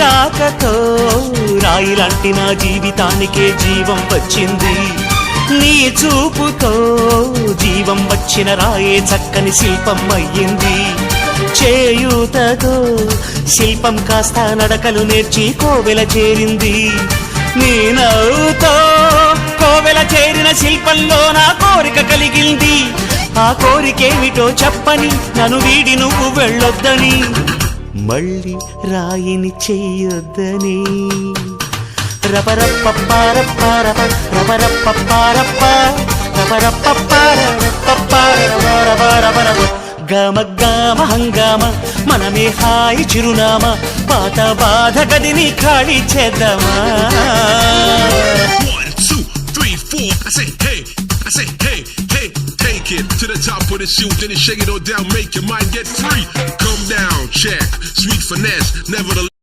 రాకతో రాయిలాంటి నా జీవితానికే జీవం వచ్చింది. నీ చూపుతో జీవం వచ్చిన రాయే చక్కని శిల్పం అయ్యింది. చేయూతతో శిల్పం కాస్త నడకలు నేర్చి కోవెల చేరింది. నీ నవ్వుతో కోవెల చేరిన శిల్పంలో నా కోరిక కలిగింది. ఆ కోరికేమిటో చెప్పని నన్ను వీడి నువ్వు వెళ్ళొద్దని, మళ్ళీ రాయిని చెయ్యొద్దని. రపరప్పపారప్పారప రపరప్పపారప్ప రపరప్పపారపపారపపారపపారపపారప గమ గమ హంగామ మనమే హాయి చిరునామా. పాత బాధ గదిని ఖాళీ చేద్దామా. 1 2 3 4 I say hey, I say hey, hey, take it to the top of the shoe, then you shake it all down, make your mind get free. Come down, check, sweet finesse, nevertheless.